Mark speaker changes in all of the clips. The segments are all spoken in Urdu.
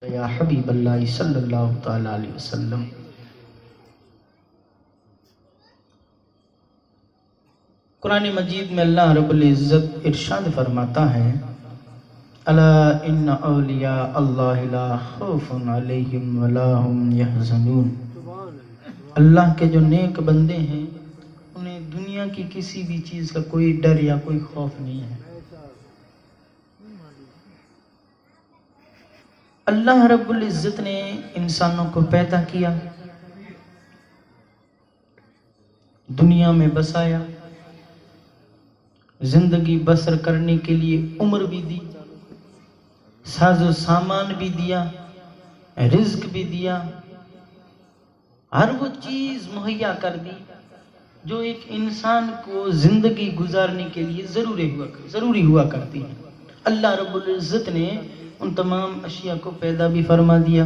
Speaker 1: یا حبیب اللہ صلی اللہ تعالی علیہ وسلم۔ قرآن مجید میں اللہ رب العزت ارشاد فرماتا ہے، الا ان اولیاء اللہ لا خوف علیہم ولا هم یحزنون۔ اللہ کے جو نیک بندے ہیں انہیں دنیا کی کسی بھی چیز کا کوئی ڈر یا کوئی خوف نہیں ہے۔ اللہ رب العزت نے انسانوں کو پیدا کیا، دنیا میں بسایا، زندگی بسر کرنے کے لیے عمر بھی دی، ساز و سامان بھی دیا، رزق بھی دیا، ہر وہ چیز مہیا کر دی جو ایک انسان کو زندگی گزارنے کے لیے ضروری ہوا کرتی ہے۔ اللہ رب العزت نے ان تمام اشیاء کو پیدا بھی فرما دیا۔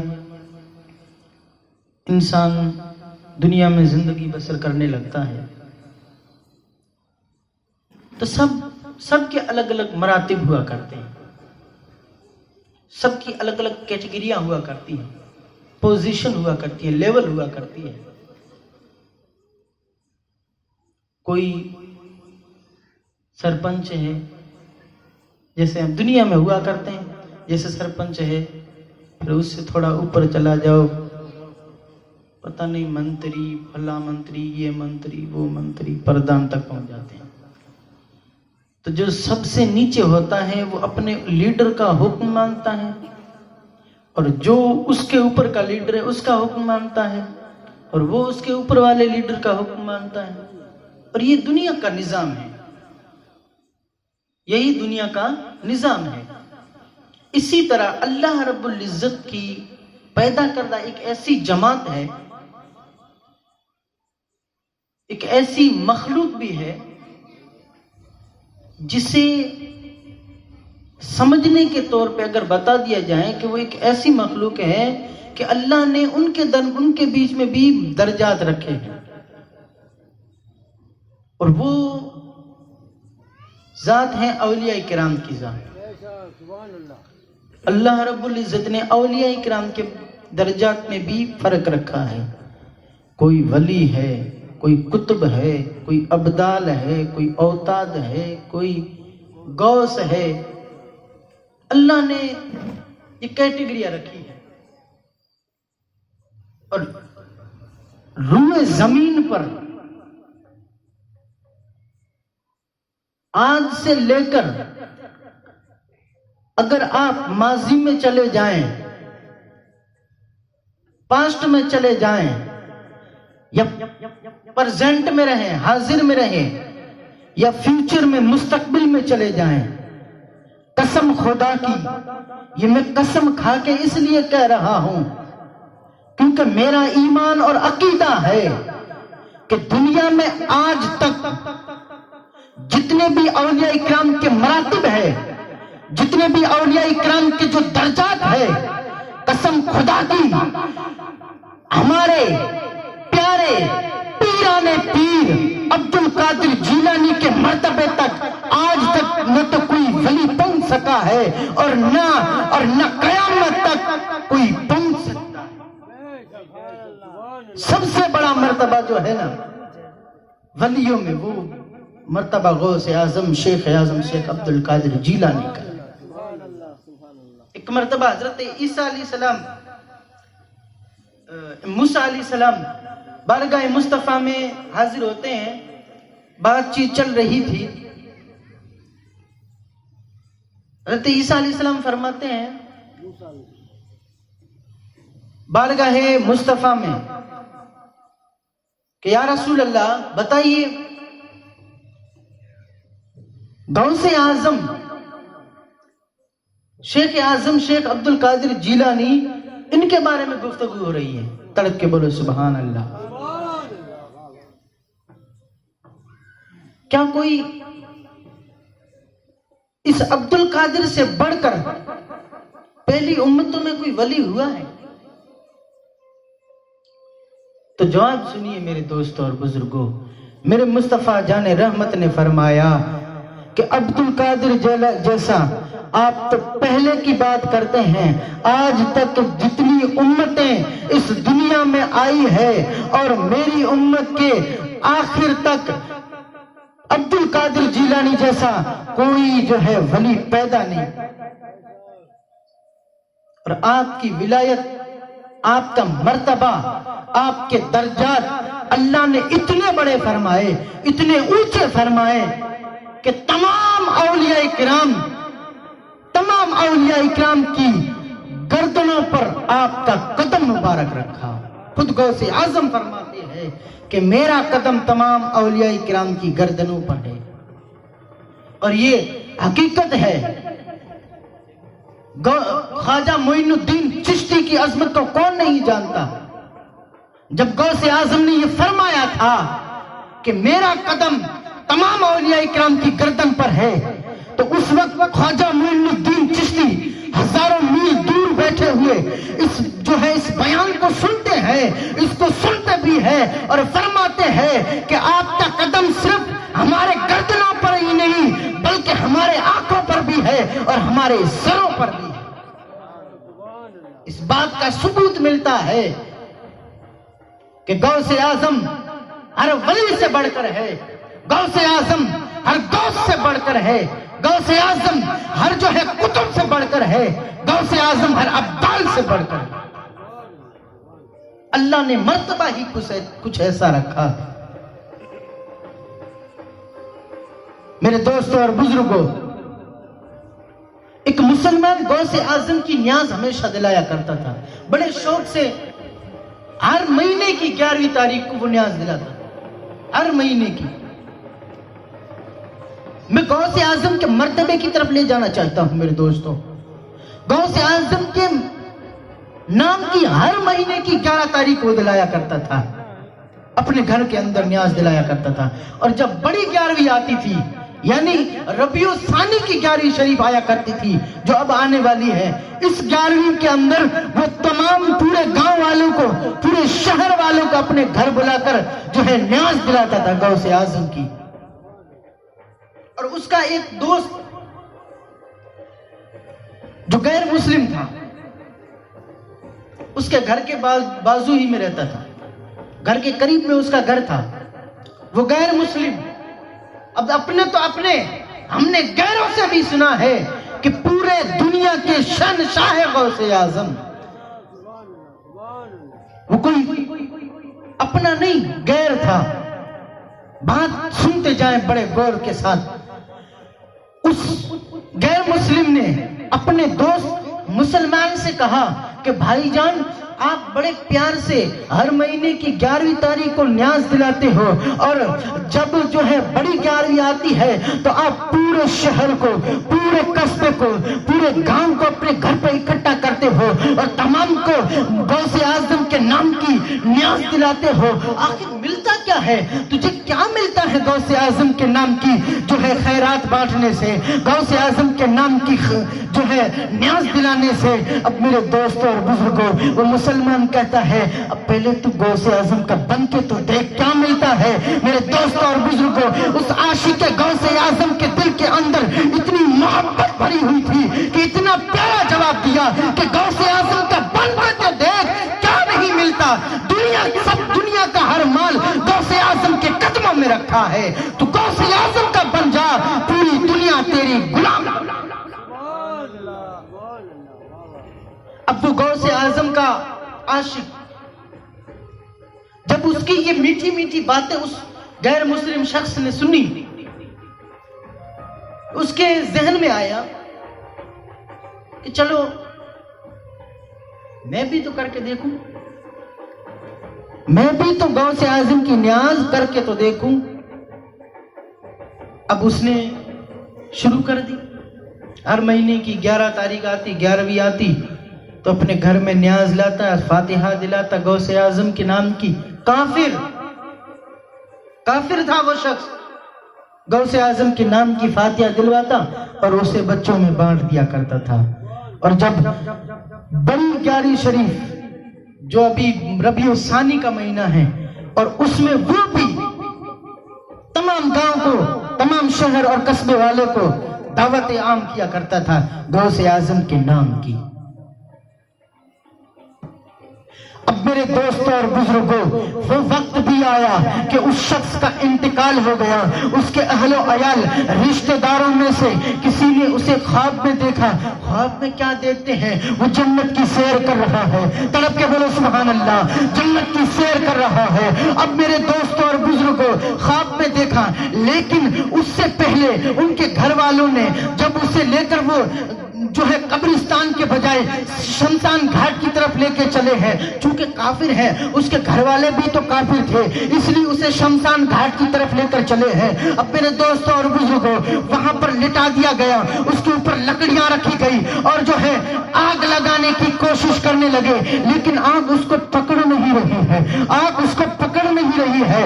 Speaker 1: انسان دنیا میں زندگی بسر کرنے لگتا ہے تو سب کے الگ الگ مراتب ہوا کرتے ہیں، سب کی الگ الگ کیٹیگریاں ہوا کرتی ہیں، پوزیشن ہوا کرتی ہے، لیول ہوا کرتی ہے۔ کوئی سرپنچ ہے، جیسے ہم دنیا میں ہوا کرتے ہیں، جیسے سرپنچ ہے، پھر اس سے تھوڑا اوپر چلا جاؤ، پتہ نہیں منتری، فلاں منتری، یہ منتری، وہ منتری، پردھان تک پہنچ جاتے ہیں۔ تو جو سب سے نیچے ہوتا ہے وہ اپنے لیڈر کا حکم مانتا ہے، اور جو اس کے اوپر کا لیڈر ہے اس کا حکم مانتا ہے، اور وہ اس کے اوپر والے لیڈر کا حکم مانتا ہے۔ اور یہ دنیا کا نظام ہے، یہی دنیا کا نظام ہے۔ اسی طرح اللہ رب العزت کی پیدا کردہ ایک ایسی جماعت ہے، ایک ایسی مخلوق بھی ہے جسے سمجھنے کے طور پہ اگر بتا دیا جائے کہ وہ ایک ایسی مخلوق ہے کہ اللہ نے ان کے بیچ میں بھی درجات رکھے ہیں، اور وہ ذات ہیں اولیاء کرام کی ذات۔ اللہ رب العزت نے اولیاء کرام کے درجات میں بھی فرق رکھا ہے۔ کوئی ولی ہے، کوئی قطب ہے، کوئی ابدال ہے، کوئی اوتاد ہے، کوئی غوث ہے۔ اللہ نے یہ کیٹیگریاں رکھی ہے، اور روئے زمین پر آج سے لے کر اگر آپ ماضی میں چلے جائیں، پاسٹ میں چلے جائیں، یا پریزنٹ میں رہیں، حاضر میں رہیں، یا فیوچر میں مستقبل میں چلے جائیں، قسم خدا کی، یہ میں قسم کھا کے اس لیے کہہ رہا ہوں کیونکہ میرا ایمان اور عقیدہ ہے کہ دنیا میں آج تک جتنے بھی اولیاء اکرام کے مراتب ہے، جتنے بھی اولیاء اکرام کے جو درجات ہے، قسم خدا کی ہمارے پیارے پیران پیر عبد القادر جیلانی کے مرتبے تک آج تک نہ تو کوئی ولی پہنچ سکا ہے، اور نہ قیامت تک کوئی پہنچ سکتا ہے۔ سب سے بڑا مرتبہ جو ہے نا ولیوں میں، وہ مرتبہ غوث اعظم شیخ اعظم شیخ عبد القادر جیلانی کا۔ ایک مرتبہ حضرت عیسیٰ علیہ السلام، موسیٰ علیہ السلام بارگاہ مصطفیٰ میں حاضر ہوتے ہیں، بات چیت چل رہی تھی۔ حضرت عیسیٰ علیہ السلام فرماتے ہیں بارگاہ مصطفیٰ میں کہ یا رسول اللہ بتائیے، غوث اعظم شیخ اعظم شیخ عبد القادر جیلانی، ان کے بارے میں گفتگو ہو رہی ہے، تڑپ کے بولو سبحان اللہ۔ کیا کوئی اس عبد القادر سے بڑھ کر پہلی امتوں میں کوئی ولی ہوا ہے؟ تو جواب سنیے میرے دوستوں اور بزرگوں، میرے مصطفیٰ جان رحمت نے فرمایا کہ عبد القادر جیسا آپ تو پہلے کی بات کرتے ہیں، آج تک جتنی امتیں اس دنیا میں آئی ہے اور میری امت کے آخر تک عبد القادر جیلانی جیسا کوئی جو ہے ولی پیدا نہیں، اور آپ کی ولایت، آپ کا مرتبہ، آپ کے درجات اللہ نے اتنے بڑے فرمائے، اتنے اونچے فرمائے کہ تمام اولیاء کرام کی گردنوں پر آپ کا قدم مبارک رکھا۔ خود غوث اعظم فرماتے ہیں کہ میرا قدم تمام اولیاء کرام کی گردنوں پر ہے، اور یہ حقیقت ہے۔ خواجہ معین الدین چشتی کی عظمت کو کون نہیں جانتا؟ جب غوث اعظم نے یہ فرمایا تھا کہ میرا قدم تمام اولیاء کرام کی گردن پر ہے، تو اس وقت خواجہ معین الدین چشتی ہزاروں میل دور بیٹھے ہوئے اس بیان کو سنتے ہیں، اس کو سنتے بھی ہیں اور فرماتے ہیں کہ آپ کا قدم صرف ہمارے گردنوں پر ہی نہیں بلکہ ہمارے آنکھوں پر بھی ہے اور ہمارے سروں پر بھی ہے۔ اس بات کا ثبوت ملتا ہے کہ غوث اعظم ہر ولی سے بڑھ کر ہے، غوث اعظم ہر غوث سے بڑھ کر ہے، غوث اعظم ہر جو ہے کتب سے بڑھ کر ہے، غوث اعظم ہر ابدال سے بڑھ کر ہے۔ اللہ نے مرتبہ ہی کچھ ایسا رکھا۔ میرے دوستوں اور بزرگوں، ایک مسلمان غوث اعظم کی نیاز ہمیشہ دلایا کرتا تھا، بڑے شوق سے ہر مہینے کی 11ویں تاریخ کو وہ نیاز دلاتا تھا، ہر مہینے کی۔ میں غوث اعظم کے مرتبے کی طرف لے جانا چاہتا ہوں میرے دوستوں۔ غوث اعظم کے نام کی ہر مہینے کی 11 تاریخ کو دلایا کرتا تھا، اپنے گھر کے اندر نیاز دلایا کرتا تھا، اور جب بڑی 11ویں آتی تھی یعنی ربیع الثانی کی 11ویں شریف آیا کرتی تھی جو اب آنے والی ہے، اس 11ویں کے اندر وہ تمام پورے گاؤں والوں کو، پورے شہر والوں کو اپنے گھر بلا کر جو ہے نیاز دلاتا تھا غوث اعظم کی۔ اور اس کا ایک دوست جو غیر مسلم تھا، اس کے گھر کے بازو ہی میں رہتا تھا، گھر کے قریب میں اس کا گھر تھا، وہ غیر مسلم۔ اب اپنے تو اپنے، ہم نے غیروں سے بھی سنا ہے کہ پورے دنیا کے شہنشاہ غوث اعظم، وہ کوئی اپنا نہیں غیر تھا۔ بات سنتے جائیں بڑے غور کے ساتھ۔ اس غیر مسلم نے اپنے دوست مسلمان سے کہا کہ بھائی جان، آپ بڑے پیار سے ہر مہینے کی 11ویں تاریخ کو نیاز دلاتے ہو، اور جب جو ہے بڑی 11ویں آتی ہے تو آپ پورے شہر کو، پورے قصبے کو، پورے گاؤں کو اپنے گھر پہ اکٹھا کرتے ہو اور تمام کو غوث اعظم کے نام کی نیاز دلاتے ہو۔ آخر ملتا کیا ہے تجھے؟ کیا ملتا ہے غوث اعظم کے نام کی جو ہے خیرات بانٹنے سے، غوث اعظم کے نام کی جو ہے نیاز دلانے سے؟ اب میرے دوستوں اور بزرگوں، وہ مسلمان کہتا ہے اب پہلے تو غوث اعظم کا بن کے تو دیکھ کیا ملتا ہے۔ میرے دوستوں اور بزرگوں، اس عاشق غوث اعظم کے دل کے اندر اتنی محبت بھری ہوئی تھی کہ اتنا پیارا جواب دیا کہ غوث اعظم کا بن کے تو دیکھ کیا نہیں ملتا، دنیا کا ہر مال غوث اعظم کے قدموں میں رکھا ہے، تو غوث اعظم کا بن جا، پوری دنیا تیری غلام۔ اب وہ غوث اعظم کا عاشق جب اس کی یہ میٹھی میٹھی باتیں اس غیر مسلم شخص نے سنی، اس کے ذہن میں آیا کہ چلو میں بھی تو کر کے دیکھوں، میں بھی تو غوث اعظم کی نیاز کر کے تو دیکھوں۔ اب اس نے شروع کر دی، ہر مہینے کی 11 تاریخ آتی، 11ویں آتی تو اپنے گھر میں نیاز لاتا، فاتحہ دلاتا غوث اعظم کے نام کی۔ کافر تھا وہ شخص، غوث اعظم کے نام کی فاتحہ دلواتا اور اسے بچوں میں بانٹ دیا کرتا تھا۔ اور جب بڑی 11ویں شریف جو ابھی ربیع الثانی کا مہینہ ہے، اور اس میں وہ بھی تمام گاؤں کو، تمام شہر اور قصبے والے کو دعوت عام کیا کرتا تھا غوث اعظم کے نام کی۔ اب میرے دوستوں اور بزرگوں، وہ وقت بھی آیا کہ اس شخص کا انتقال ہو گیا۔ اس کے اہل و عیال، رشتہ داروں میں سے کسی نے اسے خواب میں دیکھا۔ خواب میں کیا دیکھتے ہیں؟ وہ جنت کی سیر کر رہا ہے۔ تڑپ کے بولو سبحان اللہ، جنت کی سیر کر رہا ہے۔ اب میرے دوستوں اور بزرگوں، خواب میں دیکھا، لیکن اس سے پہلے ان کے گھر والوں نے جب اسے لے کر وہ جو ہے قبرستان کے بجائے شمشان گھاٹ کی طرف لے کے چلے ہیں، چونکہ کافر ہے، اس کے گھر والے بھی تو کافر تھے، اس لیے اسے شمشان گھاٹ کی طرف لے کر چلے ہیں۔ اب میرے دوستوں اور بزرگوں، وہاں پر لٹا دیا گیا، اس کے اوپر لکڑیاں رکھی گئی اور جو ہے آگ لگانے کی کوشش کرنے لگے، لیکن آگ اس کو پکڑ نہیں رہی ہے، آگ اس کو پکڑ نہیں رہی ہے۔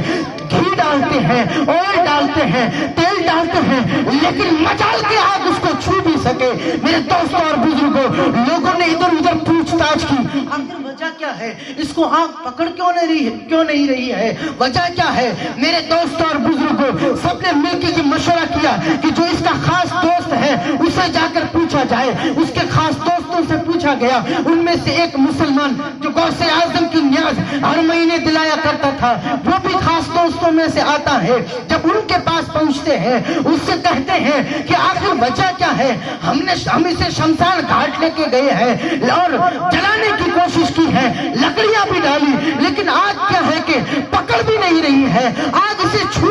Speaker 1: گھی ڈالتے ہیں، آئل ڈالتے ہیں، تیل ڈالتے ہیں، لیکن مجال کے آگ اس کو چھو بھی سکے۔ میرے دوستوں اور بزرگوں، لوگوں نے ادھر ادھر پوچھ تاچھ کی، آخر وجہ کیا ہے؟ اس کو آگ پکڑ کیوں نہیں رہی ہے؟ وجہ کیا ہے؟ میرے دوستوں اور بزرگوں، سب نے مل کے یہ مشورہ کیا کہ جو اس کا خاص دوست ہے اسے جا کر پوچھا جائے۔ اس کے خاص دوستوں سے پوچھا گیا، ان میں سے ایک مسلمان جو غوث اعظم کی نیاز ہر مہینے دلایا کرتا تھا، وہ بھی خاص دوستوں میں سے آتا ہے۔ جب ان کے پاس پہنچتے ہیں، اس سے کہتے ہیں کہ آخر وجہ کیا ہے؟ ہم اسے شمشان گھاٹ لے کے گئے ہیں اور جلانے کی کوشش کی ہے، لکڑیاں بھی ڈالی، لیکن آگ کیا ہے کہ پکڑ بھی نہیں رہی ہے، آگ اسے چھو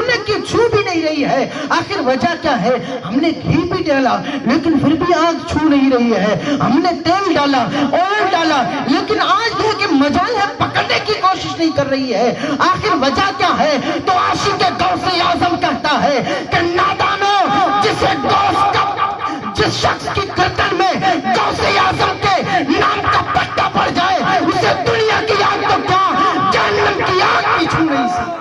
Speaker 1: بھی نہیں رہی ہے۔ آخر وجہ کیا ہے؟ ہم نے گھی بھی ڈالا لیکن پھر بھی آگ چھو نہیں رہی ہے، ہم نے تیل ڈالا، آئل ڈالا، لیکن آج ہے کہ مجال ہے پکڑنے کی کوشش نہیں کر رہی ہے۔ آخر وجہ کیا ہے؟ تو عاشق غوث اعظم کہتا ہے کہ نادانو، جس شخص کی گردن میں غوث اعظم کے نام کا پٹا پڑ جائے، اسے دنیا کی آگ تو کیا، جہنم کی آگ بھی چھو نہیں سکتی۔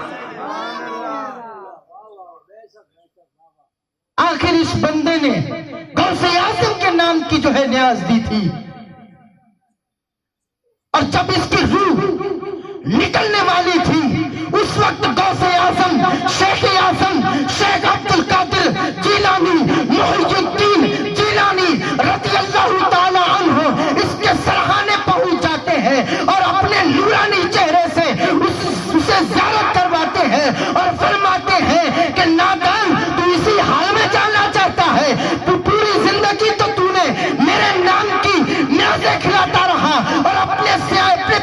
Speaker 1: آخر اس بندے نے غوث اعظم کے نام کی جو ہے نیاز دی تھی، اور جب اس کی روح نکلنے والی تھی، اس وقت غوث اعظم، شیخ اعظم، شیخ عبد القادر جیلانی، محی الدین جیلانی رضی اللہ تعالی عنہ اس کے سرحانے پہنچ جاتے ہیں اور اپنے نورانی چہرے سے اسے زیارت کرواتے ہیں اور فرماتے ہیں کہ نادان، تو اسی حال میں جانا چاہتا ہے؟ تو پوری زندگی تو تو نے میرے نام کی نیازیں کھلاتا رہا اور اپنے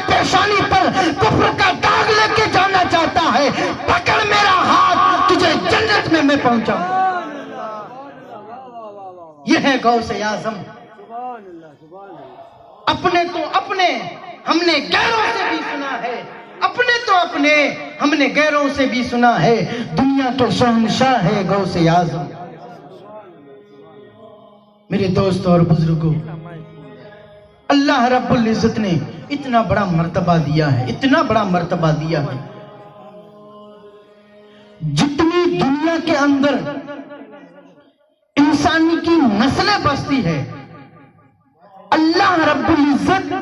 Speaker 1: پیشانی پر کفر کا داغ لے کے جانا چاہتا ہے، پکڑ میرا ہاتھ، تجھے جنت میں پہنچاؤں۔ یہ ہے غوث اعظم۔ اپنے تو اپنے ہم نے غیروں سے بھی سنا ہے، اپنے تو اپنے ہم نے غیروں سے بھی سنا ہے، دنیا کے شہنشاہ ہے غوث اعظم۔ میرے دوستوں اور بزرگوں، اللہ رب العزت نے اتنا بڑا مرتبہ دیا ہے، اتنا بڑا مرتبہ دیا ہے۔ جتنی دنیا کے اندر انسانی کی نسلیں بستی ہے، اللہ رب العزت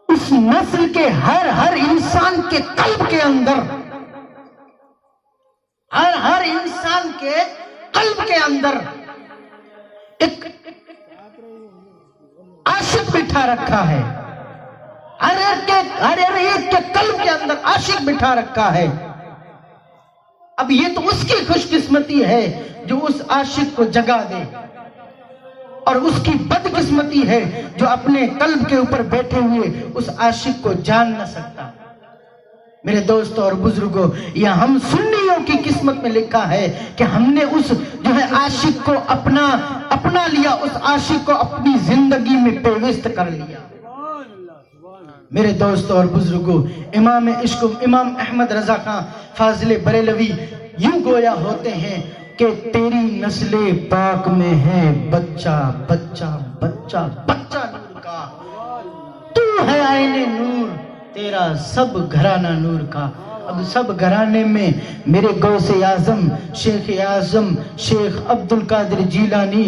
Speaker 1: اس نسل کے ہر انسان کے قلب کے اندر، ہر انسان کے قلب کے اندر ایک عاشق بٹھا رکھا ہے، ہر ایک کے قلب کے اندر عاشق بٹھا رکھا ہے۔ اب یہ تو اس کی خوش قسمتی ہے جو اس عاشق کو جگا دے، اور اس کی بد قسمتی ہے جو اپنے قلب کے اوپر بیٹھے ہوئے اس عاشق کو جان نہ سکتا۔ میرے دوستوں اور بزرگوں، یہ ہم سنیوں کی قسمت میں لکھا ہے کہ ہم نے اس جو ہے عاشق کو اپنا لیا، اس عاشق کو اپنی زندگی میں پیوست کر لیا۔ میرے دوستوں اور بزرگوں، امام عشق امام احمد رضا خان فاضل بریلوی یوں گویا ہوتے ہیں کہ تیری نسل پاک میں ہے بچہ بچہ بچہ بچہ نور کا، تو ہے عین نور تیرا سب گھرانہ نور کا۔ اب سب گھرانے میں میرے غوث اعظم، شیخ اعظم، شیخ عبد القادر جیلانی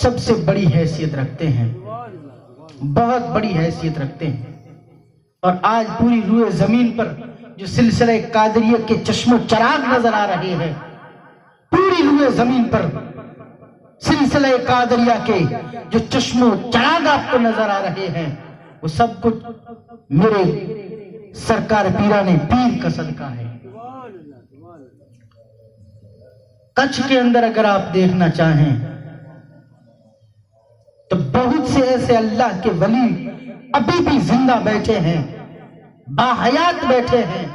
Speaker 1: سب سے بڑی حیثیت رکھتے ہیں، بہت بڑی حیثیت رکھتے ہیں۔ اور آج پوری روح زمین پر جو سلسلہ قادریہ کے چشم و چراغ نظر آ رہے ہیں، پوری روح زمین پر سلسلہ قادریہ کے جو چشم و چراغ آپ کو نظر آ رہے ہیں وہ سب کچھ میرے سرکار پیران پیر کا صدقہ ہے۔ کچھ کے اندر اگر آپ دیکھنا چاہیں تو بہت سے ایسے اللہ کے ولی ابھی بھی زندہ بیٹھے ہیں، باحیات بیٹھے ہیں،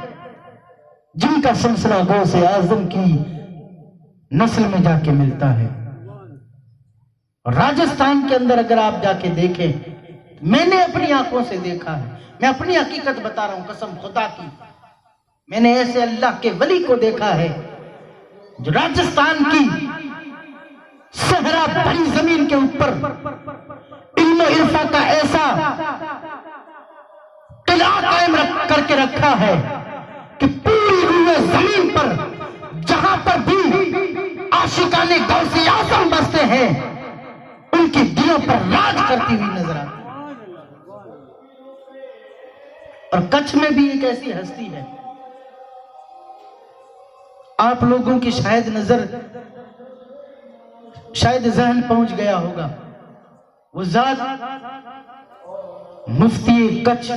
Speaker 1: جن کا سلسلہ غوث اعظم کی نسل میں جا کے ملتا ہے۔ راجستھان کے اندر اگر آپ جا کے دیکھیں، میں نے اپنی آنکھوں سے دیکھا ہے، میں اپنی حقیقت بتا رہا ہوں قسم خدا کی، میں نے ایسے اللہ کے ولی کو دیکھا ہے جو راجستھان کی صحرا بھری زمین کے اوپر علم و عرفہ کا ایسا قلعہ قائم کر کے رکھا ہے کہ پوری روئے زمین پر جہاں پر بھی عاشقان غوث اعظم بستے ہیں ان کے دلوں پر راج کرتی ہوئی نظر آتی ہے۔ اور کچھ میں بھی ایک ایسی ہستی ہے، آپ لوگوں کی شاید نظر شاید ذہن پہنچ گیا ہوگا، وہ ذات مفتی کچھ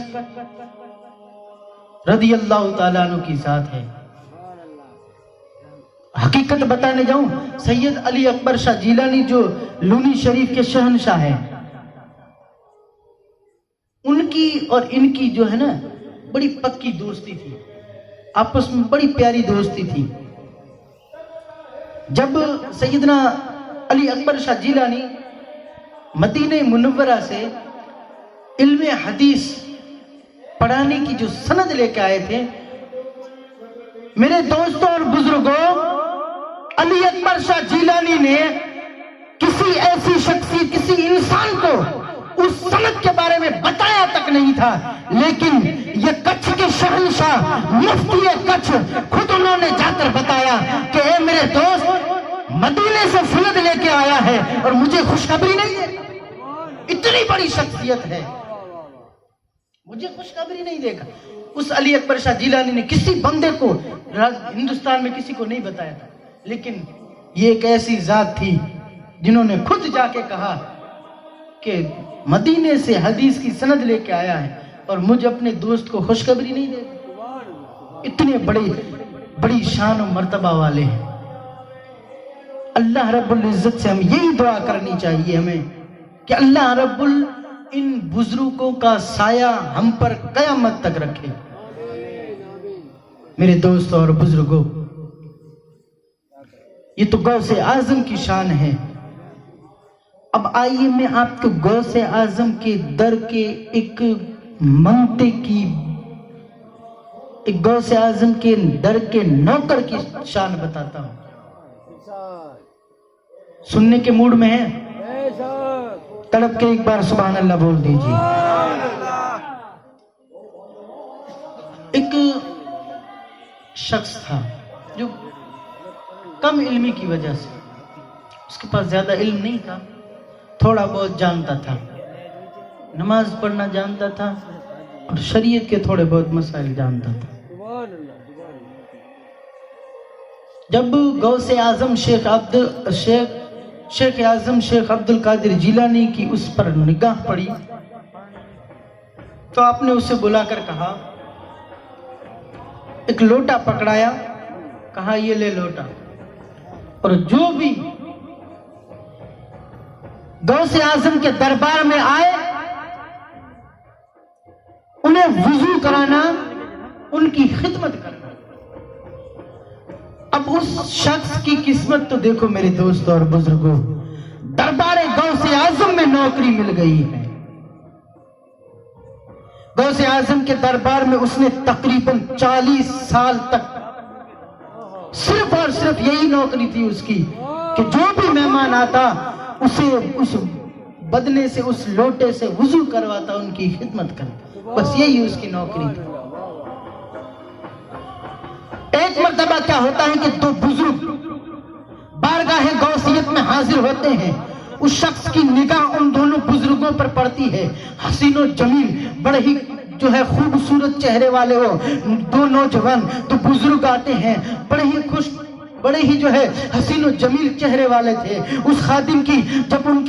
Speaker 1: رضی اللہ تعالیٰ عنہ کی ذات ہے۔ حقیقت بتانے جاؤں، سید علی اکبر شاہ جیلانی جو لونی شریف کے شہنشاہ ہیں، ان کی اور ان کی جو ہے نا بڑی پکی دوستی تھی، آپس میں بڑی پیاری دوستی تھی۔ جب سیدنا علی اکبر شاہ جیلانی مدینہ منورہ سے علم حدیث پڑھانے کی جو سند لے کے آئے تھے، میرے دوستوں اور بزرگوں، علی اکبر شاہ جیلانی نے کسی ایسی شخصیت، کسی انسان کو اس سند کے بارے میں بتایا تک نہیں تھا، لیکن یہ کچھ کے شہنشاہ مفتی کچھ خود انہوں نے جا کر بتایا کہ اے میرے دوست، مدینے سے سند لے کے آیا ہے اور مجھے خوشخبری نہیں دے گا۔ اتنی بڑی شخصیت ہے، مجھے خوشخبری نہیں دے گا۔ اس علی اکبر شاہ جیلانی نے کسی بندے کو ہندوستان میں کسی کو نہیں بتایا تھا، لیکن یہ ایک ایسی ذات تھی جنہوں نے خود جا کے کہا کہ مدینے سے حدیث کی سند لے کے آیا ہے اور مجھے اپنے دوست کو خوشخبری نہیں دے گا۔ اتنے بڑی شان و مرتبہ والے ہیں۔ اللہ رب العزت سے ہم یہی دعا کرنی چاہیے ہمیں کہ اللہ رب ان بزرگوں کا سایہ ہم پر قیامت تک رکھے۔ میرے دوستوں اور بزرگوں، یہ تو غوث اعظم کی شان ہے۔ اب آئیے میں آپ کو غوث اعظم کے در کے ایک منتے کی، ایک غوث اعظم کے در کے نوکر کی شان بتاتا ہوں۔ سننے کے موڈ میں ہیں؟ تڑپ کے ایک بار سبحان اللہ بول دیجیے۔ ایک شخص تھا جو کم علمی کی وجہ سے، اس کے پاس زیادہ علم نہیں تھا، تھوڑا بہت جانتا تھا، نماز پڑھنا جانتا تھا اور شریعت کے تھوڑے بہت مسائل جانتا تھا۔ جب غوث اعظم شیخ عبد القادر جیلانی کی اس پر نگاہ پڑی تو آپ نے اسے بلا کر کہا، ایک لوٹا پکڑایا، کہا یہ لے لوٹا، اور جو بھی غوث اعظم کے دربار میں آئے انہیں وضو کرانا، ان کی خدمت کرنا۔ اب اس شخص کی قسمت تو دیکھو میرے دوستوں اور بزرگوں، دربار غوث اعظم میں نوکری مل گئی ہے۔ غوث اعظم کے دربار میں اس نے تقریباً 40 سال تک صرف اور صرف یہی نوکری تھی اس کی کہ جو بھی مہمان آتا اسے اس بدنے سے، اس لوٹے سے وضو کرواتا، ان کی خدمت کرتا، بس یہی اس کی نوکری تھی۔ ایک مرتبہ کیا ہوتا ہے کہ دو بزرگ بارگاہ غوثیت میں حاضر ہوتے ہیں، اس شخص کی نگاہ ان دونوں بزرگوں پر پڑتی ہے، حسین و جمیل، بڑے ہی جو ہے خوبصورت چہرے والے ہو دو نوجوان، تو بزرگ آتے ہیں بڑے ہی خوش بڑے ہی جو ہے حسین و جمیل چہرے والے تھے. اس خادم کی جب ان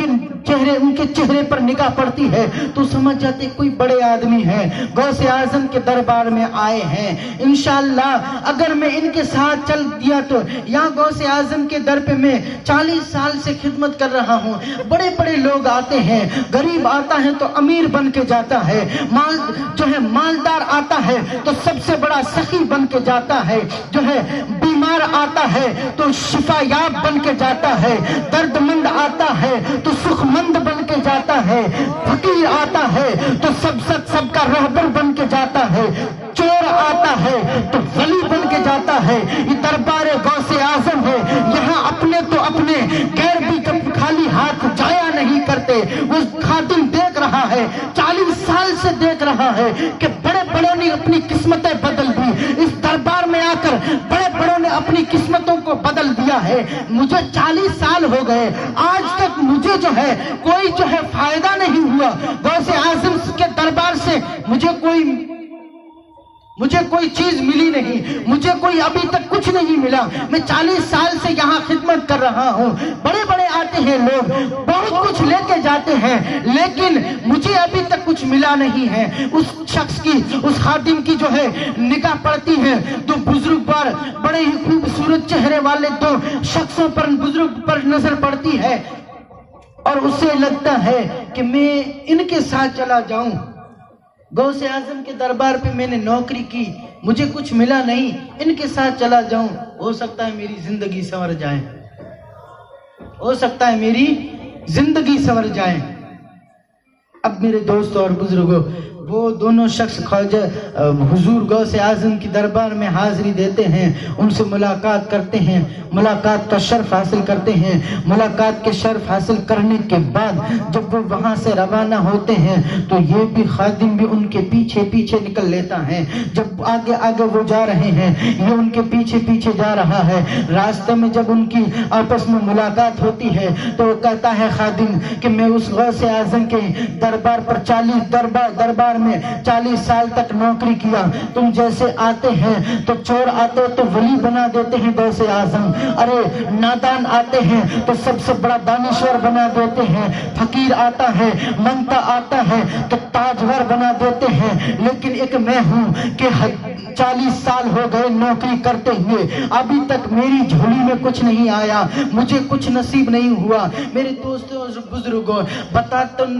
Speaker 1: کے چہرے پر نگاہ پڑتی ہے تو سمجھ جاتے کوئی بڑے آدمی ہیں, غوث اعظم کے دربار میں آئے ہیں. انشاءاللہ اگر میں ان کے ساتھ چل دیا تو یہاں غوث اعظم کے در پہ میں 40 سال سے خدمت کر رہا ہوں. بڑے بڑے لوگ آتے ہیں, غریب آتا ہے تو امیر بن کے جاتا ہے, مالدار آتا ہے تو سب سے بڑا سخی بن کے جاتا ہے, بیمار آتا ہے تو شفا یاب بن کے جاتا ہے, درد مند آتا ہے تو سخ مند بن کے جاتا ہے, فقیر آتا ہے تو سب کا رہبر بن کے جاتا ہے, چور آتا ہے تو ولی بن کے جاتا ہے. یہ دربار غوث اعظم ہے, یہاں اپنے تو اپنے غیر بھی خالی ہاتھ جایا نہیں کرتے. وہ خادم دیکھ رہا ہے, 40 سال سے دیکھ رہا ہے کہ بڑے بڑوں نے اپنی قسمتیں بدل دی. اس دربار میں آ کر بڑے بڑوں نے اپنی قسمتوں کو بدل دیا ہے. مجھے 40 سال ہو گئے, آج تک مجھے کوئی فائدہ نہیں ہوا. غوث اعظم کے دربار سے مجھے کوئی چیز ملی نہیں, مجھے کوئی ابھی تک کچھ نہیں ملا. میں 40 سال سے یہاں خدمت کر رہا ہوں. بڑے بڑے آتے ہیں لوگ, بہت کچھ لے کے جاتے ہیں, لیکن مجھے ابھی تک کچھ ملا نہیں ہے. اس شخص کی, اس خادم کی نگاہ پڑتی ہے تو بزرگ پر, بڑے ہی خوبصورت چہرے والے دو شخصوں پر, بزرگ پر نظر پڑتی ہے اور اسے لگتا ہے کہ میں ان کے ساتھ چلا جاؤں. غوث اعظم کے دربار پہ میں نے نوکری کی, مجھے کچھ ملا نہیں, ان کے ساتھ چلا جاؤں, ہو سکتا ہے میری زندگی سنور جائے, ہو سکتا ہے میری زندگی سنور جائے. اب میرے دوستوں اور بزرگوں, وہ دونوں شخص حضور غوث اعظم کی دربار میں حاضری دیتے ہیں, ان سے ملاقات کرتے ہیں, ملاقات کا شرف حاصل کرتے ہیں. ملاقات کے شرف حاصل کرنے کے بعد جب وہ وہاں سے روانہ ہوتے ہیں تو یہ بھی خادم بھی ان کے پیچھے پیچھے نکل لیتا ہے. جب آگے آگے وہ جا رہے ہیں, یہ ان کے پیچھے پیچھے جا رہا ہے. راستے میں جب ان کی آپس میں ملاقات ہوتی ہے تو وہ کہتا ہے خادم کہ میں اس غوث اعظم کے دربار پر 40 سال تک نوکری کیا. تم جیسے آتے ہیں تو چور آتے تو ولی بنا دیتے ہیں غوث اعظم, ارے نادان آتے ہیں تو سب سے بڑا دانشور بنا دیتے ہیں, فقیر آتا ہے, منگتا آتا ہے تو تاجور بنا دیتے ہیں. لیکن ایک میں ہوں کہ 40 سال ہو گئے نوکری کرتے ہوئے, ابھی تک میری جھولی میں کچھ نہیں آیا, مجھے کچھ نصیب نہیں ہوا. میرے دوستوں اور بزرگوں,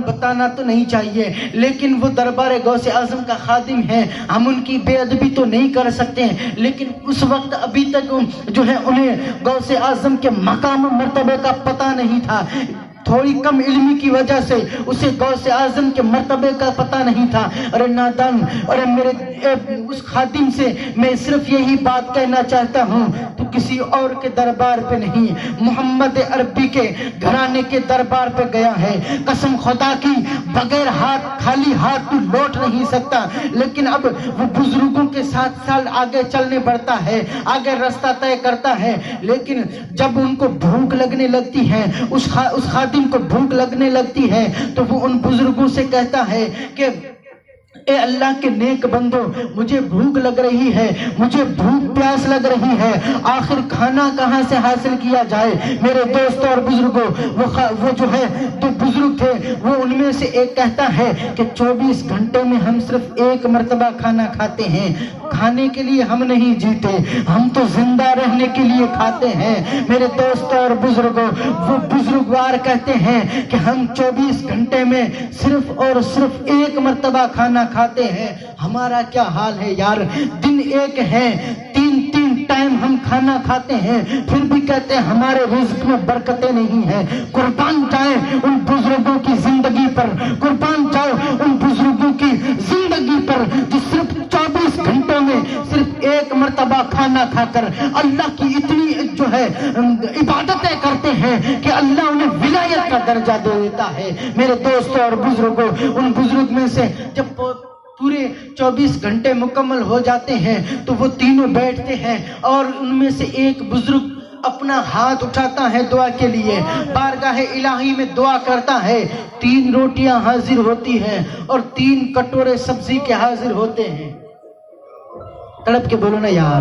Speaker 1: بتانا تو نہیں چاہیے, لیکن وہ دربار غوث اعظم کا خادم ہے, ہم ان کی بے ادبی تو نہیں کر سکتے, لیکن اس وقت ابھی تک انہیں غوث اعظم کے مقام و مرتبے کا پتہ نہیں تھا. تھوڑی کم علمی کی وجہ سے اسے غوث اعظم کے مرتبے کا پتہ نہیں تھا. ارے نادان, ارے میرے اس خادم سے میں صرف یہی بات کہنا چاہتا ہوں, تو کسی اور کے دربار پہ نہیں, محمد عربی کے گھرانے کے دربار پہ گیا ہے. قسم خدا کی بغیر خالی ہاتھ تو لوٹ نہیں سکتا. لیکن اب وہ بزرگوں کے ساتھ آگے چلنے پڑتا ہے, آگے راستہ طے کرتا ہے. لیکن جب ان کو بھوک لگنے لگتی ہے, اس خادم کو بھوک لگنے لگتی ہے, تو وہ ان بزرگوں سے کہتا ہے کہ اے اللہ کے نیک بندو, مجھے بھوک لگ رہی ہے, مجھے بھوک پیاس لگ رہی ہے, آخر کھانا کہاں سے حاصل کیا جائے. میرے دوستوں اور بزرگوں, وہ تو بزرگ تھے, وہ ان میں سے ایک کہتا ہے کہ 24 گھنٹے میں ہم صرف ایک مرتبہ کھانا کھاتے ہیں. کھانے کے لیے ہم نہیں جیتے, ہم تو زندہ رہنے کے لیے کھاتے ہیں. میرے دوستوں اور بزرگوں, وہ بزرگوار کہتے ہیں کہ ہم 24 گھنٹے میں صرف اور صرف ایک مرتبہ کھانا کھاتے ہیں. ہمارا کیا حال ہے یار, دن ایک ہے, تین ٹائم ہم کھانا کھاتے ہیں, پھر بھی کہتے ہیں ہمارے رزق میں برکتیں نہیں ہیں. قربان جائیں ان بزرگوں کی زندگی پر, قربان جاؤ ان بزرگوں کی زندگی پر جو صرف 24 گھنٹوں میں صرف ایک مرتبہ کھانا کھا کر اللہ کی اتنی عبادتیں کرتے ہیں کہ اللہ انہیں ولایت کا درجہ دے دیتا ہے. میرے دوستوں اور بزرگوں, ان بزرگ میں سے جب پورے 24 گھنٹے مکمل ہو جاتے ہیں تو وہ تینوں بیٹھتے ہیں, اور ان میں سے ایک بزرگ اپنا ہاتھ اٹھاتا ہے دعا کے لیے, بارگاہ الہی میں دعا کرتا ہے. 3 روٹیاں حاضر ہوتی ہیں اور 3 کٹورے سبزی کے حاضر ہوتے ہیں. تڑپ کے بولو نا یار,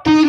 Speaker 1: 3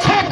Speaker 1: 6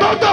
Speaker 1: 2-2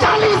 Speaker 1: 40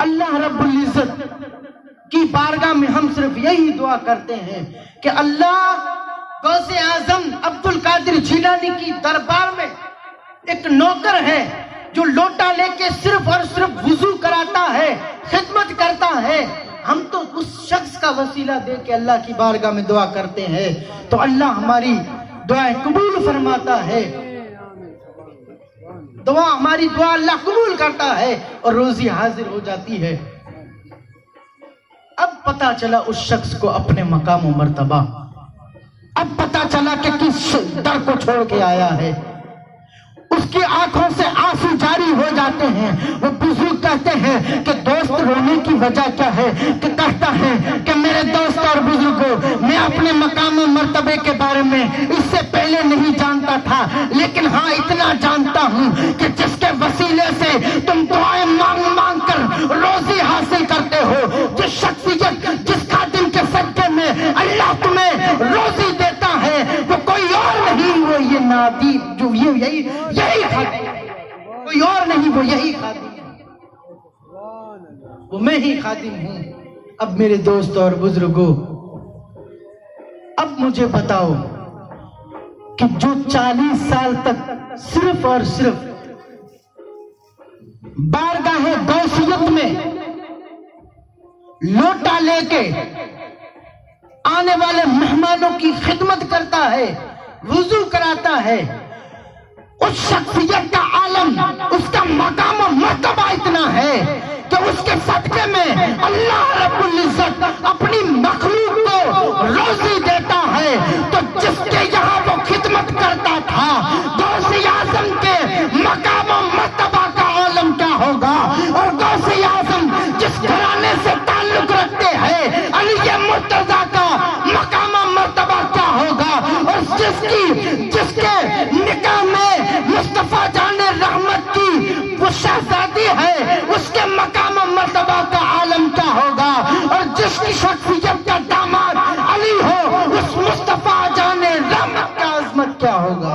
Speaker 1: اللہ رب العزت کی بارگاہ میں ہم صرف یہی دعا کرتے ہیں کہ اللہ غوث اعظم عبد القادر جیلانی کی دربار میں ایک نوکر ہے جو لوٹا لے کے صرف اور صرف وضو کراتا ہے، خدمت کرتا ہے، ہم تو اس شخص کا وسیلہ دے کے اللہ کی بارگاہ میں دعا کرتے ہیں تو اللہ ہماری دعائیں قبول فرماتا ہے، ہماری دعا اللہ قبول کرتا ہے اور روزی حاضر ہو جاتی ہے۔ اب پتا چلا اس شخص کو اپنے مقام و مرتبہ، اب پتا چلا کہ کس در کو چھوڑ کے آیا ہے، اس کی آنکھوں سے آنسو جاری ہو جاتے ہیں۔ وہ بزرگ کہتے ہیں کہ دوست رونے کی وجہ کیا ہے، کہ کہتا ہے کہ میرے دوست اور بزرگوں، میں اپنے مقام و مرتبے کے بارے میں اس سے پہلے نہیں جانتا تھا، لیکن ہاں اتنا جانتا ہوں کہ جس کے وسیلے سے تم دعائیں مانگ مانگ کر روزی حاصل کرتے ہو، جس شخصیت، جس خادم کے صدقے میں اللہ تمہیں روزی دیتا ہے، وہ کوئی اور نہیں، وہ یہ نادی جو یہی خادم، کوئی اور نہیں، وہ یہی خادم ہے، وہ میں ہی خادم ہوں۔ اب میرے دوست اور بزرگوں، اب مجھے بتاؤ کہ جو 40 سال تک صرف اور صرف بارگاہ غوثیت میں لوٹا لے کے آنے والے مہمانوں کی خدمت کرتا ہے، وضو کراتا ہے، اس شخصیت کا عالم، اس کا مقام و مرتبہ اتنا ہے کہ اس کے صدقے میں اللہ رب العزت اپنی مخلوق کو روزی دیتا ہے۔ تو جس کے یہاں وہ خدمت کرتا تھا، غوث اعظم کے مقام و مرتبہ کا عالم کیا ہوگا؟ اور غوث اعظم جس گھرانے سے تعلق رکھتے ہیں، علی مرتضیٰ کا مقام و مرتبہ کیا ہوگا؟ اور جس کے نکاح میں مصطفیٰ جان رحمت کی وہ شہزادی ہے، اس کے مقام و مرتبہ کا عالم کیا ہوگا؟ اور جس کی شخصیت کا داماد علی ہو، اس مصطفیٰ جان رحمت کا عظمت کیا ہوگا؟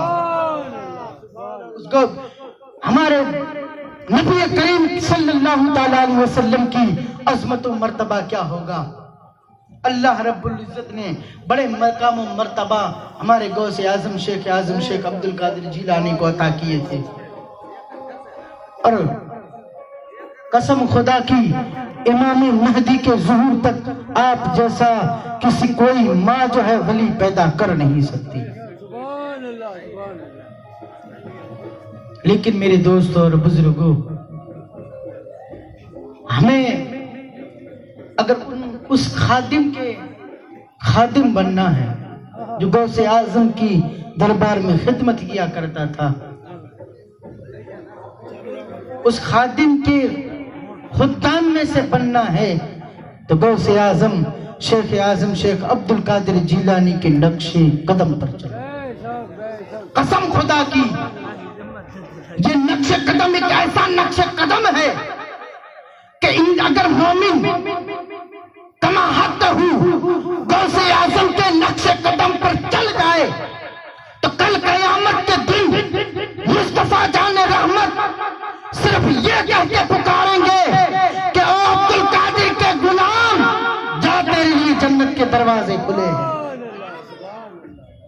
Speaker 1: اس کو ہمارے نبی کریم صلی اللہ تعالی علیہ وسلم کی عظمت و مرتبہ کیا ہوگا؟ اللہ رب العزت نے بڑے مقام و مرتبہ ہمارے غوث اعظم شیخ اعظم شیخ عبد القادر جیلانی کو عطا کیے تھے، اور قسم خدا کی امام مہدی کے ظہور تک آپ جیسا کسی کوئی ماں جو ہے ولی پیدا کر نہیں سکتی۔ لیکن میرے دوستوں اور بزرگوں، ہمیں اگر اس خادم کے خادم بننا ہے جو غوث اعظم کی دربار میں خدمت کیا کرتا تھا، اس خادم کے خدام میں سے بننا ہے، تو غوث اعظم شیخ اعظم شیخ عبد القادر جیلانی کے نقش قدم پر چلے۔ قسم خدا کی یہ نقش قدم ایک ایسا نقش قدم ہے کہ اگر مومن کما حد غوث اعظم کے نقش قدم پر چل جائے تو کل قیامت کے دن مصطفیٰ جان رحمت صرف یہ کہہ کے پکاریں گے کہ او عبد القادر کے غلام، جا تیرے لیے جنت کے دروازے کھلے ہیں،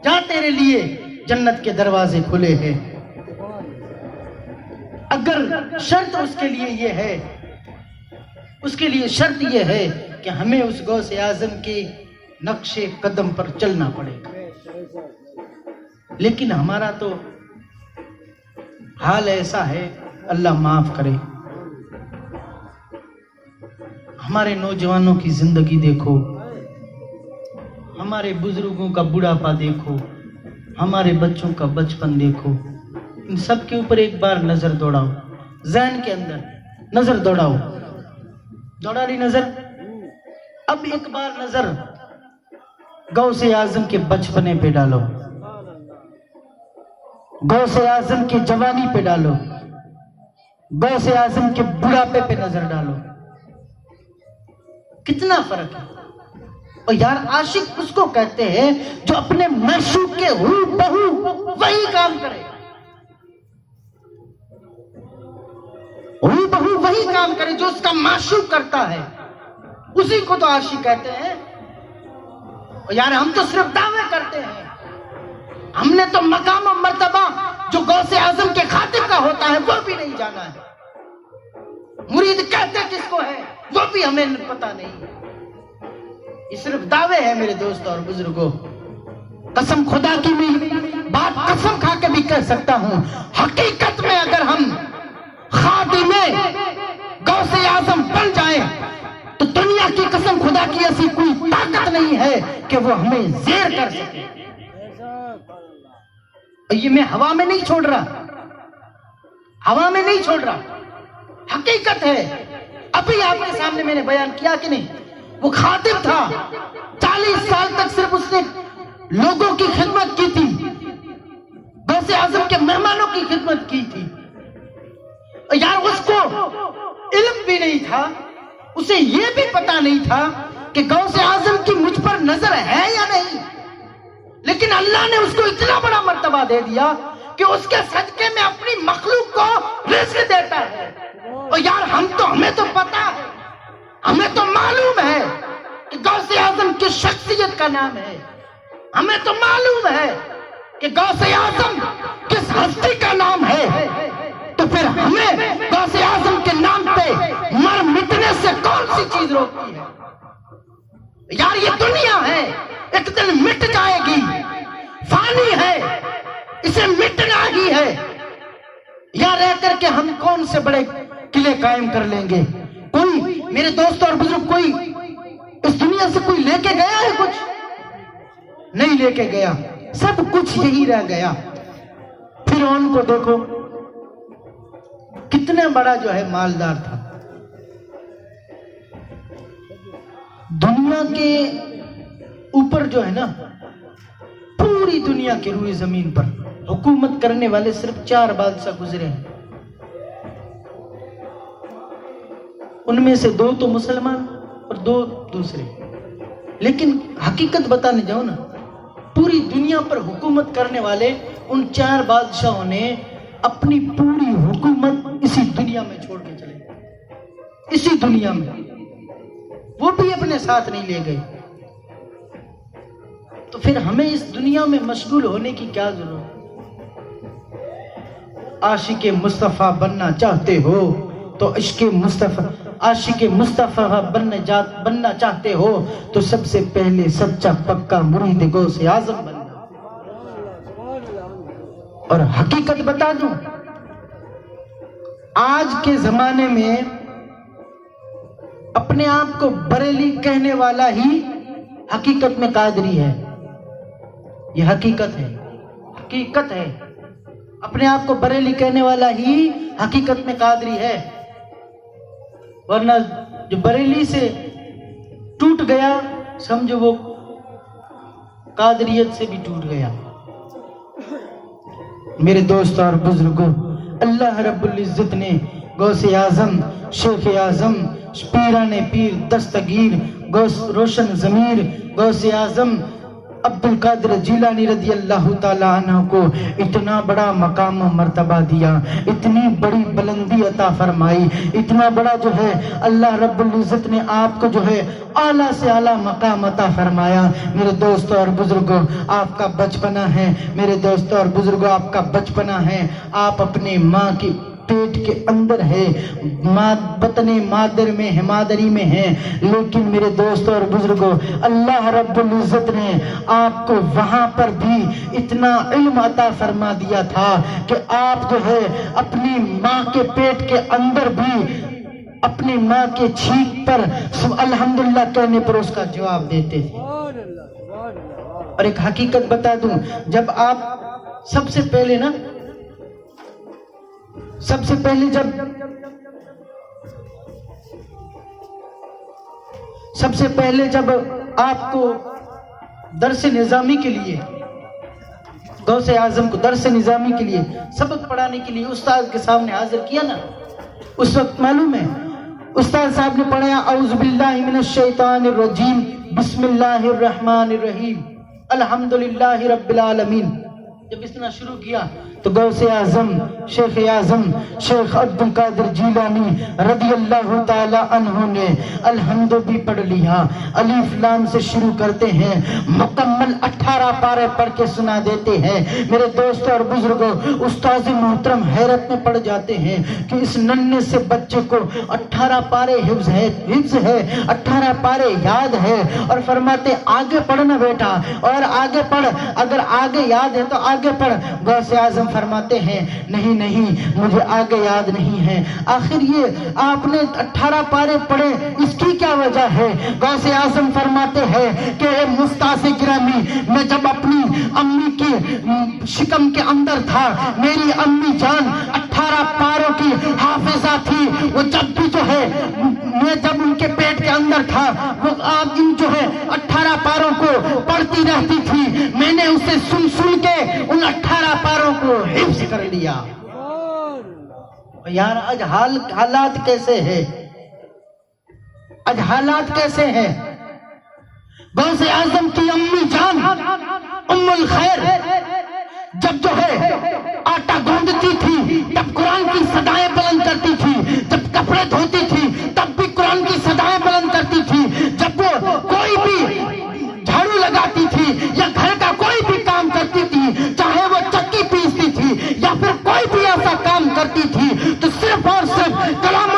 Speaker 1: جا تیرے لیے جنت کے دروازے کھلے ہیں۔ اگر شرط اس کے لیے یہ ہے، اس کے لیے شرط یہ ہے کہ ہمیں اس غوث اعظم کے نقش قدم پر چلنا پڑے گا۔ لیکن ہمارا تو حال ایسا ہے، اللہ معاف کرے، ہمارے نوجوانوں کی زندگی دیکھو، ہمارے بزرگوں کا بڑھاپا دیکھو، ہمارے بچوں کا بچپن دیکھو، ان سب کے اوپر ایک بار نظر دوڑاؤ، ذہن کے اندر نظر دوڑاؤ، دوڑا لی نظر؟ اب ایک بار نظر غوث اعظم کے بچپنے پہ ڈالو، غوث اعظم کی جوانی پہ ڈالو، غوث اعظم کے بڑھاپے پہ نظر ڈالو، کتنا فرق ہے، اور یار عاشق اس کو کہتے ہیں جو اپنے معشوق کے ہو بہو وہی کام کرے، ہو بہو وہی کام کرے جو اس کا معشوق کرتا ہے، اسی کو تو عاشق کہتے ہیں۔ اور یار ہم تو صرف دعوے کرتے ہیں، ہم نے تو مقام و مرتبہ جو غوث اعظم کے خاطب کا ہوتا ہے وہ بھی نہیں جانا ہے، مرید کہتے کس کو ہے وہ بھی ہمیں پتا نہیں، یہ صرف دعوے ہیں میرے دوستوں اور بزرگوں۔ قسم خدا کی بھی بات قسم کھا کے بھی کہہ سکتا ہوں، حقیقت میں اگر ہم خادم غوث اعظم بن جائیں تو دنیا کی قسم خدا کی ایسی کوئی طاقت نہیں ہے کہ وہ ہمیں زیر کر سکے۔ یہ میں ہوا میں نہیں چھوڑ رہا، ہوا میں نہیں چھوڑ رہا، حقیقت ہے۔ ابھی آپ کے سامنے میں نے بیان کیا کہ نہیں، وہ خادم تھا، 40 سال تک صرف اس نے لوگوں کی خدمت کی تھی، غوث اعظم کے مہمانوں کی خدمت کی تھی۔ یار اس کو علم بھی نہیں تھا، اسے یہ بھی پتا نہیں تھا کہ غوث اعظم کی مجھ پر نظر ہے یا نہیں، لیکن اللہ نے اس کو اتنا بڑا مرتبہ دے دیا کہ اس کے صدقے میں اپنی مخلوق کو رزق دیتا ہے۔ اور یار ہمیں تو پتا ہے، ہمیں تو معلوم ہے کہ غوث اعظم کی شخصیت کا نام ہے، ہمیں تو معلوم ہے کہ غوث اعظم کس ہستی کا نام ہے، تو پھر ہمیں غوث اعظم کے نام پہ مر مٹنے سے کون سی چیز روکتی ہے؟ یار یہ دنیا ہے، ایک دن مٹ جائے گی، فانی ہے، اسے مٹنا ہی ہے۔ یا رہ کر کے ہم کون سے بڑے قلعے قائم کر لیں گے؟ کوئی میرے دوست اور بزرگ کوئی اس دنیا سے کوئی لے کے گیا ہے؟ کچھ نہیں لے کے گیا، سب کچھ یہی رہ گیا۔ فرعون کو دیکھو کتنا بڑا جو ہے مالدار تھا، دنیا کے اوپر جو ہے نا، پوری دنیا کے روئے زمین پر حکومت کرنے والے صرف 4 بادشاہ گزرے ہیں، ان میں سے 2 تو مسلمان اور 2 دوسرے۔ لیکن حقیقت بتانے جاؤ نا، پوری دنیا پر حکومت کرنے والے ان 4 بادشاہوں نے اپنی پوری حکومت اسی دنیا میں چھوڑ کے چلے گئے، اسی دنیا میں، وہ بھی اپنے ساتھ نہیں لے گئے۔ تو پھر ہمیں اس دنیا میں مشغول ہونے کی کیا ضرورت؟ عاشق مصطفیٰ بننا چاہتے ہو تو عشق مصطفیٰ، عاشق مصطفیٰ بننا چاہتے ہو تو سب سے پہلے سچا پکا مرید غوث اعظم بننا۔ اور حقیقت بتا دوں، آج کے زمانے میں اپنے آپ کو بریلی کہنے والا ہی حقیقت میں قادری ہے، یہ حقیقت ہے، حقیقت ہے۔ اپنے آپ کو بریلی کہنے والا ہی حقیقت میں قادری ہے، ورنہ جو بریلی سے ٹوٹ گیا سمجھو وہ قادریت سے بھی ٹوٹ گیا۔ میرے دوست اور بزرگوں، اللہ رب العزت نے غوث اعظم، شیخ اعظم، پیران پیر دستگیر، روشن ضمیر غوث اعظم عبد القادر جیلانی رضی اللہ تعالیٰ عنہ کو اتنا بڑا مقام و مرتبہ دیا، اتنی بڑی بلندی عطا فرمائی، اتنا بڑا جو ہے اللہ رب العزت نے آپ کو جو ہے اعلیٰ سے اعلیٰ مقام عطا فرمایا۔ میرے دوستوں اور بزرگوں، آپ کا بچپنا ہے، میرے دوستوں اور بزرگوں آپ کا بچپنا ہے، آپ اپنے ماں کی پیٹ کے اندر ہے، بطن مادر میں ہے، مادری میں ہے، لیکن میرے دوستوں اور بزرگوں اللہ رب العزت نے آپ کو وہاں پر بھی اتنا علم عطا فرما دیا تھا کہ آپ جو ہے اپنی ماں کے پیٹ کے اندر بھی اپنی ماں کے چھینک پر الحمدللہ کہنے پر اس کا جواب دیتے تھے۔ اور ایک حقیقت بتا دوں، جب آپ سب سے پہلے جب آپ کو درس نظامی کے لیے، غوث اعظم کو درس نظامی کے لیے، سبق پڑھانے کے لیے استاد کے سامنے حاضر کیا نا، اس وقت معلوم ہے استاد صاحب نے پڑھایا اعوذ باللہ من الشیطان الرجیم بسم اللہ الرحمن الرحیم الحمدللہ رب العالمین. جب اس نے شروع کیا تو غوث اعظم شیخ اعظم شیخ عبد القادر جیلانی رضی اللہ تعالی عنہ نے الحمد بھی پڑھ لیا. الف لام سے شروع کرتے ہیں, مکمل 18 پارے پڑھ کے سنا دیتے ہیں. میرے دوستوں اور بزرگوں, استاد محترم حیرت میں پڑ جاتے ہیں کہ اس ننھے سے بچے کو 18 پارے حفظ ہے 18 پارے یاد ہے, اور فرماتے آگے پڑھنا بیٹا اور آگے پڑھ, اگر آگے یاد ہے تو آگے پڑھ. غوث اعظم فرماتے ہیں نہیں مجھے آگے یاد نہیں ہے. آخر یہ آپ نے 18 پارے پڑھے, اس کی کیا وجہ ہے؟ غوث اعظم فرماتے ہیں کہ اے مستاذ گرامی, میں جب اپنی امی کی شکم کے اندر تھا, میری امی جان 18 پاروں کی حافظہ تھی. وہ جب بھی جو ہے میں جب ان کے پیٹ کے اندر تھا وہ آپ ان جو ہے 18 پاروں کو پڑھتی رہتی تھی. میں نے اسے سن کے ان 18 پاروں کو حفظ کر لیا. یار آج حالات کیسے ہیں, آج حالات کیسے ہیں. غوث اعظم کی امی جان ام الخیر جب جو ہے آٹا گوندتی تھی تب قرآن کی صدائیں بلند کرتی تھی, جب کپڑے دھوتی تھی تب بھی قرآن کی صدائیں بلند کرتی تھی, جب وہ کوئی بھی جھاڑو لگاتی تھی یا گھر کا کوئی بھی کام کرتی تھی, چاہے وہ چکی پیستی تھی یا پھر کوئی بھی ایسا کام کرتی تھی, تو صرف اور صرف کلام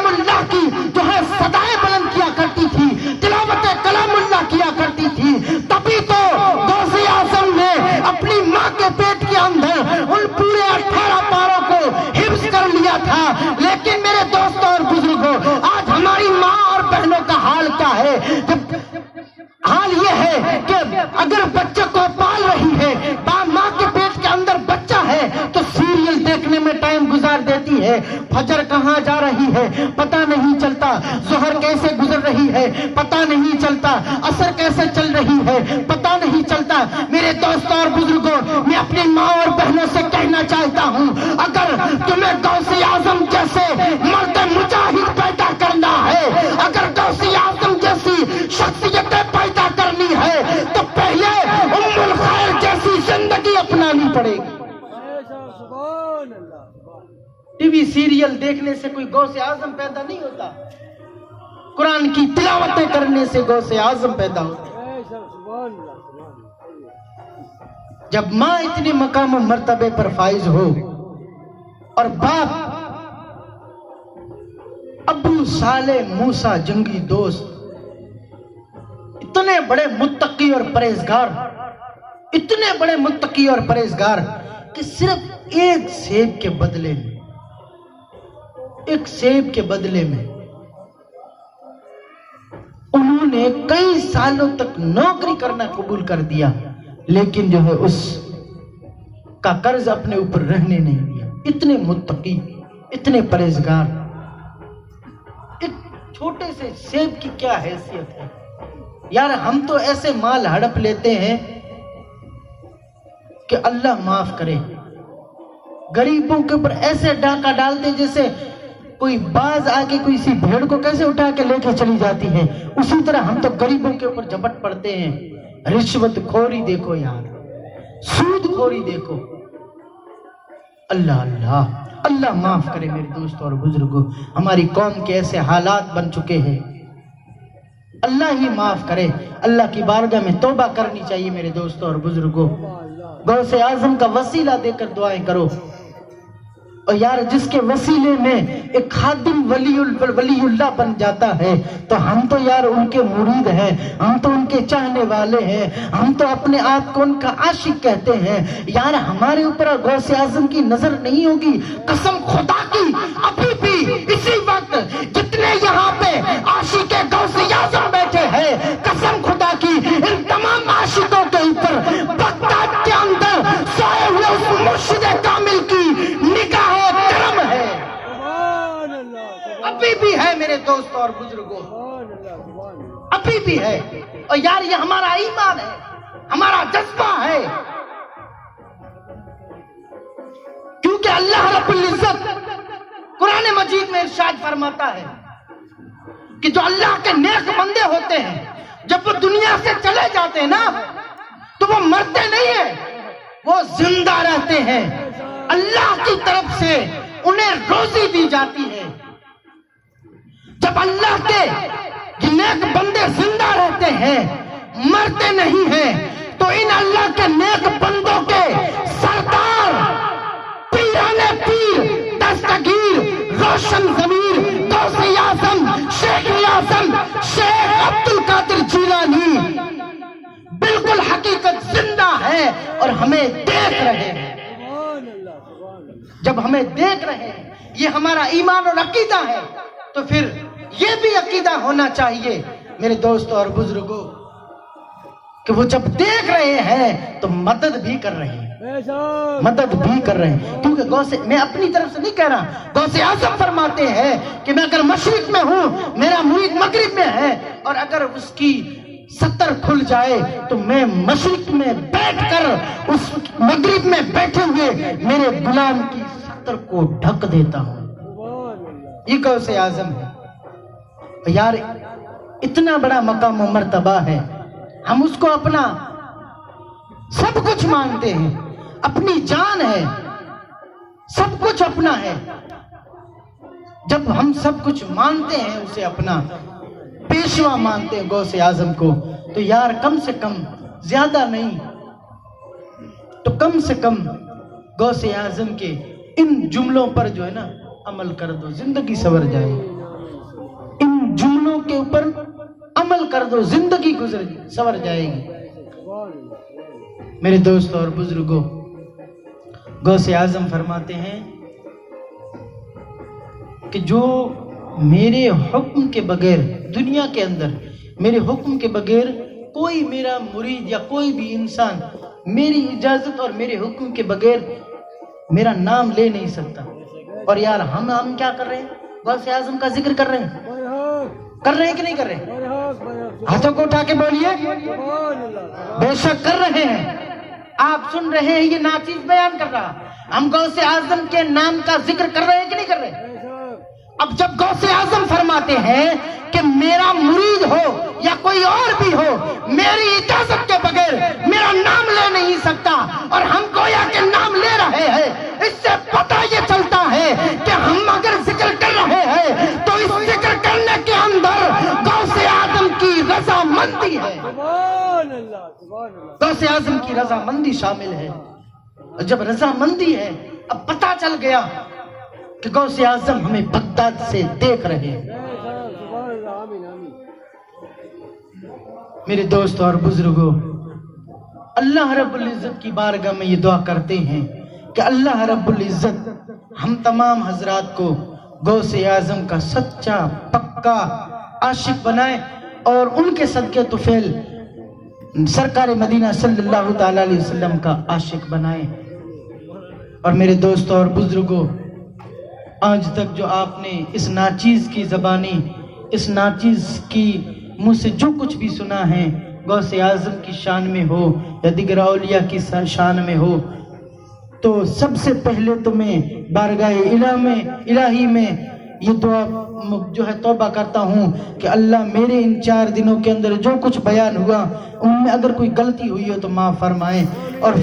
Speaker 1: اللہ کی جو ہے صدائیں بلند کیا کرتی تھی, تلاوت کلام اللہ کیا کرتی تھی. تبھی تو غوث اعظم نے اپنی ماں کے پیٹ کے اندر ان پورے 18 پاروں کو حفظ کر لیا تھا. لیکن میرے دوستوں اور بزرگوں, آج ہماری ماں اور بہنوں کا حال کیا ہے؟ حال یہ ہے کہ اگر بچے کو پال رہی ہے, ماں کے پیٹ کے اندر بچہ ہے, تو سیریل دیکھنے میں ٹائم گزار دیتی ہے. فجر کہاں جا رہی ہے پتہ نہیں چلتا, ظہر کیسے گزر رہی ہے پتہ نہیں چلتا, عصر کیسے چل رہی ہے پتہ نہیں چلتا. میرے دوستوں اور بزرگوں, میں اپنی ماں اور بہنوں سے کہنا چاہتا ہوں, اگر تمہیں غوث اعظم جیسے مرد مجاہد پیدا کرنا ہے, اگر غوث اعظم جیسی شخصیتیں پیدا کرنی ہے, تو پہلے ام الخیر جیسی زندگی اپنانی پڑے گی. ٹی وی سیریل دیکھنے سے کوئی غوث اعظم پیدا نہیں ہوتا, قرآن کی تلاوتیں کرنے سے غوث اعظم پیدا ہوتا. جب ماں اتنی مقام و مرتبے پر فائز ہو اور باپ ابو صالح موسیٰ جنگی دوست اتنے بڑے متقی اور پرہیزگار, اتنے بڑے متقی اور پرہیزگار کہ صرف ایک سیب کے بدلے میں, ایک سیب کے بدلے میں انہوں نے کئی سالوں تک نوکری کرنا قبول کر دیا, لیکن جو ہے اس کا قرض اپنے اوپر رہنے نہیں دیا. اتنے متقی, اتنے پرہیزگار. ایک چھوٹے سے سیب کی کیا حیثیت ہے یار. ہم تو ایسے مال ہڑپ لیتے ہیں کہ اللہ معاف کرے, غریبوں کے اوپر ایسے ڈاکہ ڈالتے جیسے کوئی باز آگے کوئی سی بھیڑ کو کیسے اٹھا کے لے کے چلی جاتی ہے, اسی طرح ہم تو غریبوں کے اوپر جھپٹ پڑتے ہیں. رشوت خوری دیکھو یار, سود خوری دیکھو. اللہ معاف کرے میرے دوستوں اور بزرگوں, ہماری قوم کے ایسے حالات بن چکے ہیں. اللہ ہی معاف کرے. اللہ کی بارگاہ میں توبہ کرنی چاہیے میرے دوستوں اور بزرگوں. غوث اعظم کا وسیلہ دے کر دعائیں کرو. اور یار جس کے وسیلے میں ایک خادم ولی اللہ بن جاتا ہے, تو ہم تو یار ان کے مرید ہیں, ہم تو ان کے چاہنے والے ہیں, ہم تو اپنے آپ کو ان کا عاشق کہتے ہیں. یار ہمارے اوپر غوث اعظم کی نظر نہیں ہوگی, قسم خدا کی ابھی بھی اسی وقت جتنے یہاں پہ عاشق غوث اعظم بیٹھے ہیں, قسم خدا کی ان تمام عاشقوں کے اوپر بغداد کے اندر سوئے ہوئے اس مرشد کامل کی نگاہ کرم ہے. ابھی بھی ہے میرے دوستوں اور بزرگوں, ابھی بھی ہے. اور یار یہ ہمارا ایمان ہے, ہمارا جذبہ ہے, کیونکہ اللہ رب العزت قرآن مجید میں ارشاد فرماتا ہے کہ جو اللہ کے نیک بندے ہوتے ہیں, جب وہ دنیا سے چلے جاتے ہیں نا تو وہ مرتے نہیں ہیں، وہ زندہ رہتے ہیں، اللہ کی طرف سے انہیں روزی دی جاتی ہے۔ جب اللہ کے نیک بندے زندہ رہتے ہیں، مرتے نہیں ہیں، تو ان اللہ کے نیک بندوں کے سردار پیرانے پیر دستگیر روشن ضمیر غوث اعظم شیخ اعظم شیخ عبد القادر جیلانی بالکل حقیقت زندہ ہے اور ہمیں دیکھ رہے ہیں۔ جب ہمیں دیکھ رہے ہیں، یہ ہمارا ایمان اور عقیدہ ہے، تو پھر یہ بھی عقیدہ ہونا چاہیے میرے دوستوں اور بزرگوں کہ وہ جب دیکھ رہے ہیں تو مدد بھی کر رہے ہیں، مدد بھی کر رہے ہیں۔ کیونکہ غوث، میں اپنی طرف سے نہیں کہہ رہا، غوث اعظم فرماتے ہیں کہ میں اگر مشرق میں ہوں، میرا مرید مغرب میں ہے، اور اگر اس کی ستر کھل جائے تو میں مشرق میں بیٹھ کر اس مغرب میں بیٹھے ہوئے میرے غلام کی ستر کو ڈھک دیتا ہوں۔ یہ غوث اعظم ہے یار، اتنا بڑا مقام و مرتبہ ہے، ہم اس کو اپنا سب کچھ مانتے ہیں، اپنی جان ہے، سب کچھ اپنا ہے۔ جب ہم سب کچھ مانتے ہیں، اسے اپنا پیشوا مانتے ہیں غوث اعظم کو، تو یار کم سے کم، زیادہ نہیں تو کم سے کم غوث اعظم کے ان جملوں پر جو ہے نا عمل کر دو، زندگی سنور جائے۔ ان جملوں کے اوپر عمل کر دو، زندگی سنور جائے گی۔ میرے دوستوں اور بزرگوں، غوث اعظم فرماتے ہیں کہ جو میرے حکم کے بغیر، دنیا کے اندر میرے حکم کے بغیر کوئی میرا مرید یا کوئی بھی انسان میری اجازت اور میرے حکم کے بغیر میرا نام لے نہیں سکتا۔ اور یار ہم کیا کر رہے ہیں؟ غوث اعظم کا ذکر کر رہے ہیں کہ نہیں کر رہے؟ ہاتھوں کو اٹھا کے بولیے، بے شک کر رہے ہیں۔ آپ سن رہے ہیں، یہ ناچیز بیان کر رہا، ہم غوث اعظم کے نام کا ذکر کر رہے ہیں کہ نہیں کر رہے؟ اب جب غوث اعظم فرماتے ہیں کہ میرا مرید ہو یا کوئی اور بھی ہو، میری اجازت کے بغیر میرا نام لے نہیں سکتا، اور ہم گویا کے نام لے رہے ہیں، اس سے پتہ یہ چلتا ہے کہ ہم اگر ذکر کر رہے ہیں تو اس ذکر کرنے کے اندر غوث اعظم کی رضامندی ہے، غوث اعظم کی رضامندی شامل ہے۔ اور جب رضامندی ہے، اب پتہ چل گیا کہ غوث اعظم ہمیں بغداد سے دیکھ رہے ہیں۔ میرے دوستوں اور بزرگوں، اللہ رب العزت کی بارگاہ میں یہ دعا کرتے ہیں کہ اللہ رب العزت ہم تمام حضرات کو غوث اعظم کا سچا پکا عاشق بنائے، اور ان کے صدقے طفیل سرکار مدینہ صلی اللہ تعالی علیہ وسلم کا عاشق بنائے۔ اور میرے دوستوں اور بزرگوں، آج تک جو آپ نے اس ناچیز کی زبانی، اس ناچیز کی منہ سے جو کچھ بھی سنا ہے، غوث اعظم کی شان میں ہو یا دیگر اولیاء کی شان میں ہو، تو سب سے پہلے تو میں بارگاہ الہی میں یہ دعا جو ہے توبہ کرتا ہوں کہ اللہ میرے ان 4 دنوں کے اندر جو کچھ بیان ہوا ان میں اگر کوئی غلطی ہوئی ہو تو معاف فرمائیں، اور